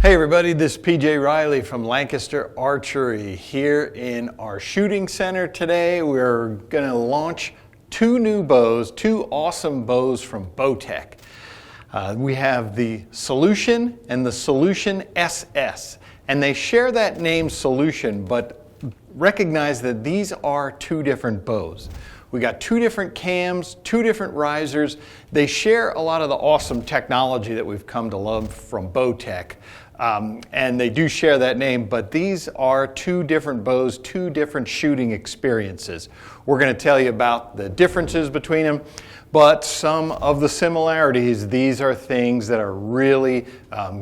Hey everybody, this is PJ Riley from Lancaster Archery here in our shooting center today. We're going to launch two new bows, two awesome bows from BowTech. We have the Solution and the Solution SS, and they share that name Solution, but recognize that these are two different bows. We got two different cams, two different risers. They share a lot of the awesome technology that we've come to love from BowTech. And they do share that name, but these are two different bows, two different shooting experiences. We're going to tell you about the differences between them, but some of the similarities. These are things that are really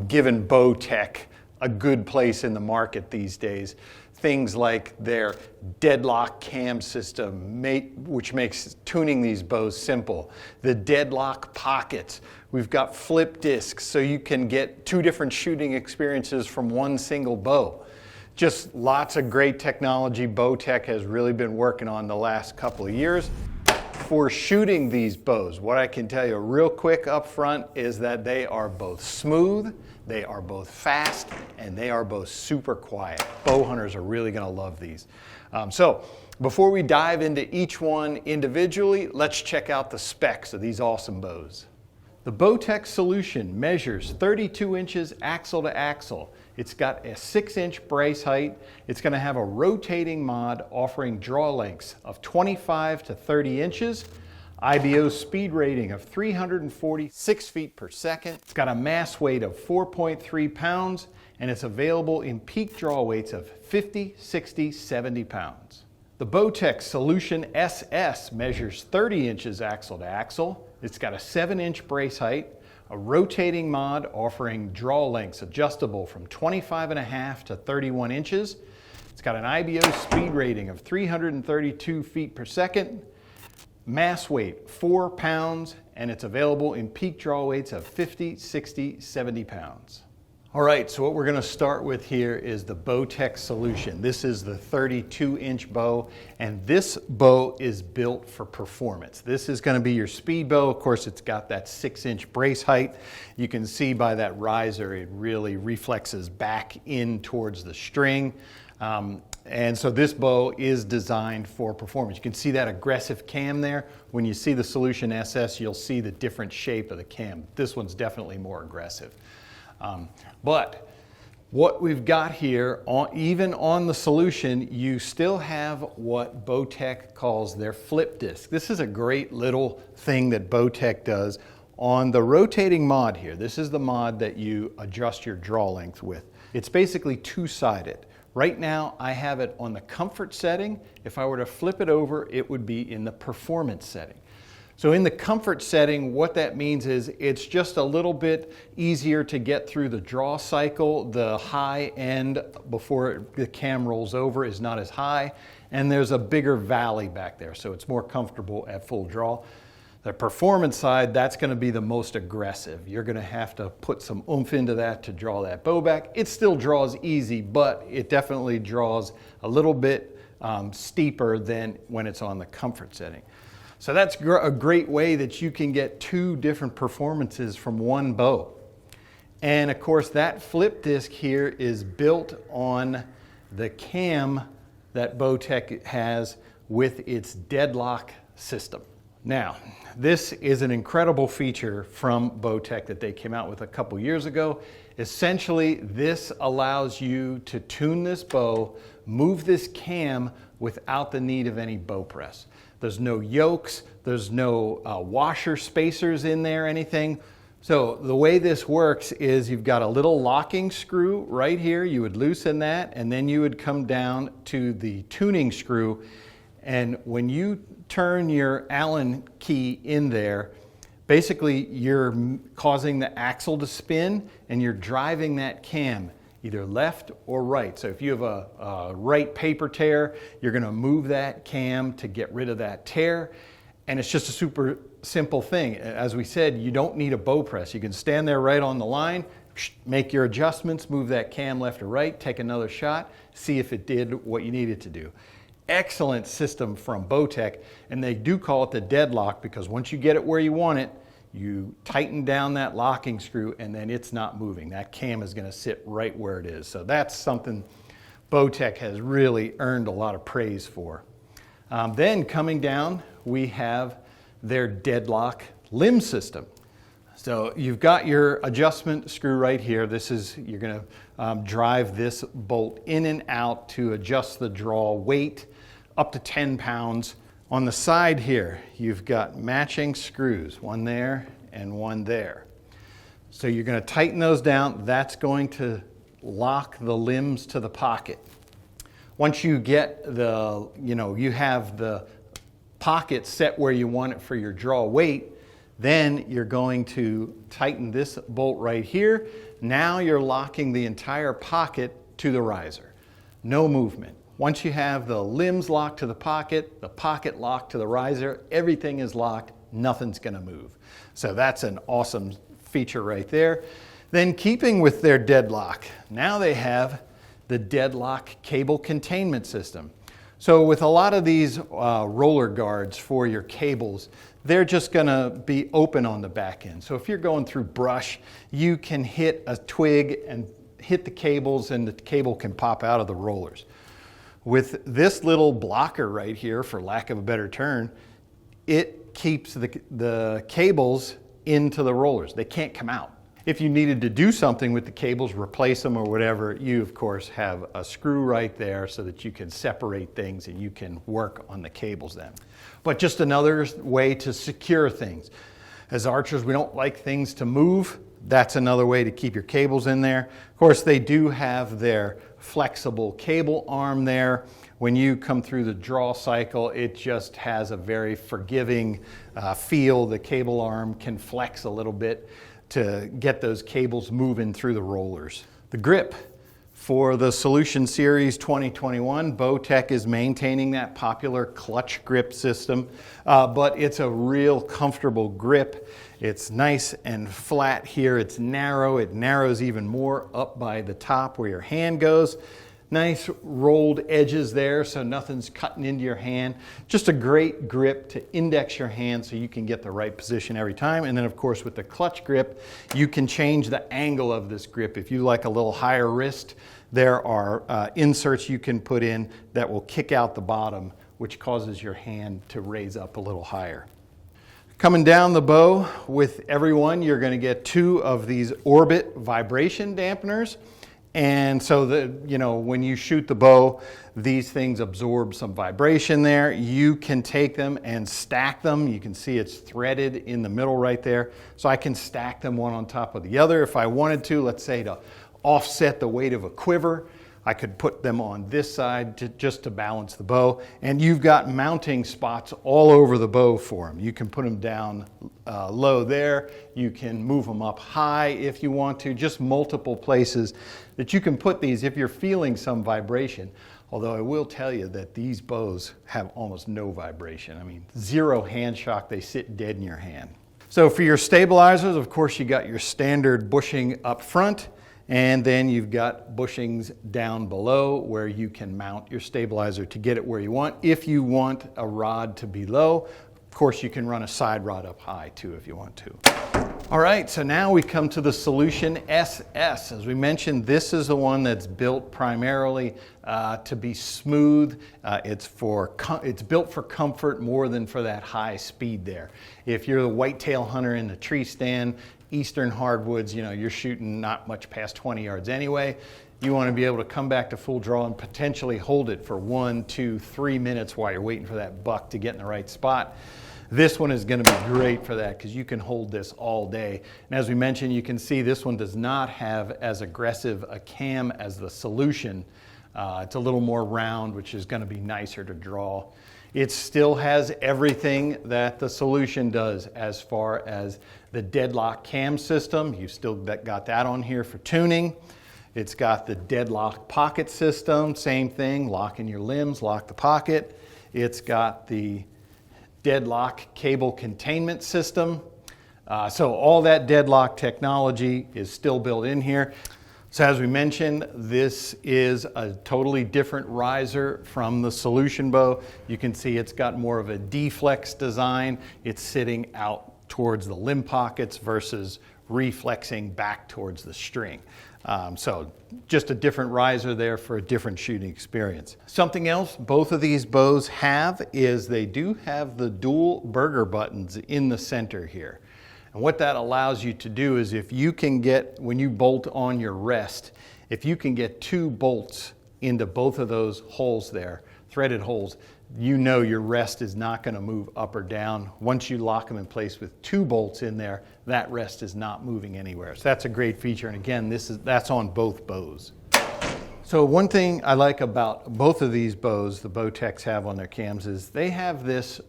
giving BowTech a good place in the market these days. Things like their Deadlock cam system, which makes tuning these bows simple. The Deadlock pockets. We've got flip discs, so you can get two different shooting experiences from one single bow. Just lots of great technology BowTech has really been working on the last couple of years. For shooting these bows, what I can tell you real quick up front is that they are both smooth, they are both fast, and they are both super quiet. Bow hunters are really going to love these. So before we dive into each one individually, let's check out the specs of these awesome bows. The BowTech Solution measures 32 inches axle to axle. It's got a 6-inch brace height. It's going to have a rotating mod offering draw lengths of 25 to 30 inches, IBO speed rating of 346 feet per second. It's got a mass weight of 4.3 pounds, and it's available in peak draw weights of 50, 60, 70 pounds. The BowTech Solution SS measures 30 inches axle to axle. It's got a 7-inch brace height, a rotating mod offering draw lengths adjustable from 25.5 to 31 inches. It's got an IBO speed rating of 332 feet per second, mass weight 4 pounds, and it's available in peak draw weights of 50, 60, 70 pounds. All right, so what we're going to start with here is the BowTech Solution. This is the 32-inch bow, and this bow is built for performance. This is going to be your speed bow. Of course, it's got that 6-inch brace height. You can see by that riser, it really reflexes back in towards the string. And so this bow is designed for performance. You can see that aggressive cam there. When you see the Solution SS, you'll see the different shape of the cam. This one's definitely more aggressive. But what we've got here, even on the Solution, you still have what BowTech calls their flip disc. This is a great little thing that BowTech does on the rotating mod here. This is the mod that you adjust your draw length with. It's basically two-sided. Right now, I have it on the comfort setting. If I were to flip it over, it would be in the performance setting. So in the comfort setting, what that means is it's just a little bit easier to get through the draw cycle. The high end before the cam rolls over is not as high, and there's a bigger valley back there, so it's more comfortable at full draw. The performance side, that's going to be the most aggressive. You're going to have to put some oomph into that to draw that bow back. It still draws easy, but it definitely draws a little bit steeper than when it's on the comfort setting. So that's a great way that you can get two different performances from one bow. And of course, that flip disc here is built on the cam that BowTech has with its Deadlock system. Now, this is an incredible feature from BowTech that they came out with a couple years ago. Essentially, this allows you to tune this bow, move this cam without the need of any bow press. There's no yokes, there's no washer spacers in there, anything. So the way this works is you've got a little locking screw right here. You would loosen that, and then you would come down to the tuning screw. And when you turn your Allen key in there, basically you're causing the axle to spin, and you're driving that cam either left or right. So if you have a right paper tear, you're going to move that cam to get rid of that tear. And it's just a super simple thing. As we said, you don't need a bow press. You can stand there right on the line, make your adjustments, move that cam left or right, take another shot, see if it did what you needed to do. Excellent system from BowTech, and they do call it the Deadlock because once you get it where you want it, You tighten down that locking screw and then it's not moving. That cam is going to sit right where it is. So that's something BowTech has really earned a lot of praise for. Then coming down, we have their Deadlock limb system. So you've got your adjustment screw right here. This is, you're going to drive this bolt in and out to adjust the draw weight up to 10 pounds. On the side here, you've got matching screws, one there and one there. So you're going to tighten those down. That's going to lock the limbs to the pocket. Once you get the, you have the pocket set where you want it for your draw weight, then you're going to tighten this bolt right here. Now you're locking the entire pocket to the riser. No movement. Once you have the limbs locked to the pocket locked to the riser, everything is locked, nothing's gonna move. So that's an awesome feature right there. Then keeping with their Deadlock, now they have the Deadlock cable containment system. So with a lot of these roller guards for your cables, they're just gonna be open on the back end. So if you're going through brush, you can hit a twig and hit the cables and the cable can pop out of the rollers. With this little blocker right here, for lack of a better term, it keeps the cables into the rollers. They can't come out. If you needed to do something with the cables, replace them or whatever, you of course have a screw right there so that you can separate things and you can work on the cables then. But just another way to secure things. As archers, we don't like things to move. That's another way to keep your cables in there. Of course, they do have their flexible cable arm there. When you come through the draw cycle, it just has a very forgiving feel. The cable arm can flex a little bit to get those cables moving through the rollers. The grip. For the Solution Series 2021, BowTech is maintaining that popular clutch grip system, but it's a real comfortable grip. It's nice and flat here. It's narrow. It narrows even more up by the top where your hand goes. Nice rolled edges there so nothing's cutting into your hand. Just a great grip to index your hand so you can get the right position every time. And then of course with the clutch grip, you can change the angle of this grip. If you like a little higher wrist, there are inserts you can put in that will kick out the bottom, which causes your hand to raise up a little higher. Coming down the bow with everyone, you're going to get 2 of these orbit vibration dampeners. And so when you shoot the bow, these things absorb some vibration there. You can take them and stack them. You can see it's threaded in the middle right there. So I can stack them one on top of the other if I wanted to, let's say to offset the weight of a quiver. I could put them on this side just to balance the bow. And you've got mounting spots all over the bow for them. You can put them down low there. You can move them up high if you want to. Just multiple places that you can put these if you're feeling some vibration. Although I will tell you that these bows have almost no vibration. I mean, 0 hand shock. They sit dead in your hand. So for your stabilizers, of course, you got your standard bushing up front. And then you've got bushings down below where you can mount your stabilizer to get it where you want. If you want a rod to be low, of course you can run a side rod up high too if you want to. All right, so now we come to the Solution SS. As we mentioned, this is the one that's built primarily to be smooth. It's built for comfort more than for that high speed there. If you're the whitetail hunter in the tree stand, eastern hardwoods, you're shooting not much past 20 yards anyway. You want to be able to come back to full draw and potentially hold it for 1, 2, 3 minutes while you're waiting for that buck to get in the right spot. This one is going to be great for that because you can hold this all day. And as we mentioned, you can see this one does not have as aggressive a cam as the Solution. It's a little more round, which is going to be nicer to draw. It still has everything that the Solution does as far as the Deadlock cam system. You've still got that on here for tuning. It's got the Deadlock pocket system, same thing, locking your limbs, lock the pocket. It's got the Deadlock cable containment system. So all that Deadlock technology is still built in here. So as we mentioned, this is a totally different riser from the Solution bow. You can see it's got more of a D-flex design. It's sitting out towards the limb pockets versus reflexing back towards the string. So just a different riser there for a different shooting experience. Something else both of these bows have is they do have the dual burger buttons in the center here. And what that allows you to do is if you can get, when you bolt on your rest, if you can get 2 bolts into both of those holes there, threaded holes, you know your rest is not going to move up or down. Once you lock them in place with 2 bolts in there, that rest is not moving anywhere. So that's a great feature. And again, that's on both bows. So one thing I like about both of these bows, the BowTechs have on their cams, is they have this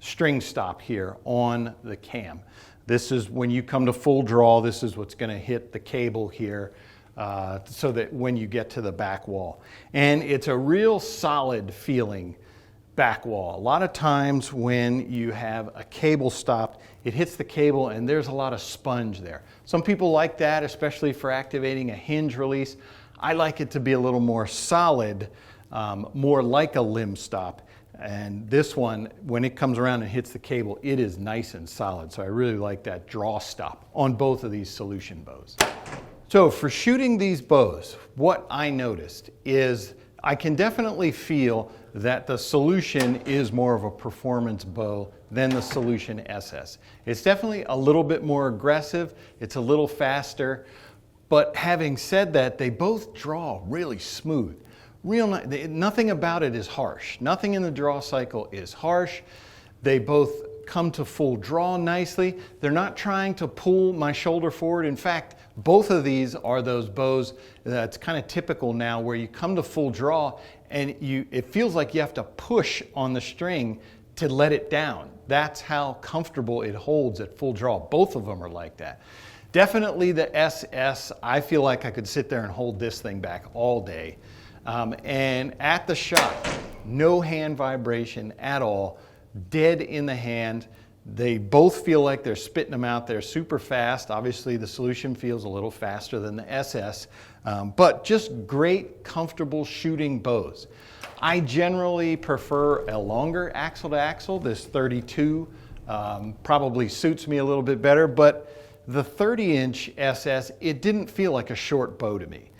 string stop here on the cam. This is when you come to full draw, this is what's going to hit the cable here. So that when you get to the back wall. And it's a real solid feeling back wall. A lot of times when you have a cable stopped, it hits the cable and there's a lot of sponge there. Some people like that, especially for activating a hinge release. I like it to be a little more solid, more like a limb stop. And this one, when it comes around and hits the cable, it is nice and solid. So I really like that draw stop on both of these solution bows. So for shooting these bows, what I noticed is I can definitely feel that the Solution is more of a performance bow than the Solution SS. It's definitely a little bit more aggressive, it's a little faster, but having said that, they both draw really smooth. Nothing about it is harsh. Nothing in the draw cycle is harsh. They both come to full draw nicely. They're not trying to pull my shoulder forward. In fact, both of these are those bows that's kind of typical now where you come to full draw and it feels like you have to push on the string to let it down. That's how comfortable it holds at full draw. Both of them are like that. Definitely the SS, I feel like I could sit there and hold this thing back all day. And at the shot, no hand vibration at all, dead in the hand. They both feel like they're spitting them out there super fast. Obviously the Solution feels a little faster than the SS, but just great, comfortable shooting bows. I generally prefer a longer axle to axle. This 32 probably suits me a little bit better, but the 30-inch SS, it didn't feel like a short bow to me.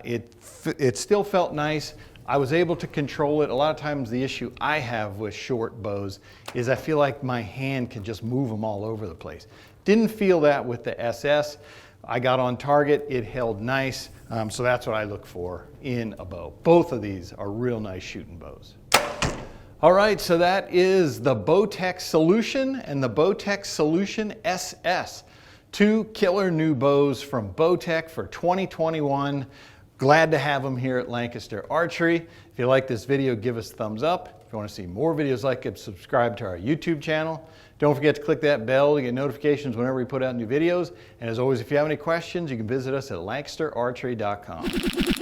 It still felt nice. I was able to control it. A lot of times the issue I have with short bows is I feel like my hand can just move them all over the place. Didn't feel that with the SS. I got on target, it held nice, so that's what I look for in a bow. Both of these are real nice shooting bows. All right, so that is the BowTech Solution and the BowTech Solution SS. 2 killer new bows from BowTech for 2021. Glad to have them here at Lancaster Archery. If you like this video, give us a thumbs up. If you want to see more videos like it, subscribe to our YouTube channel. Don't forget to click that bell to get notifications whenever we put out new videos. And as always, if you have any questions, you can visit us at lancasterarchery.com.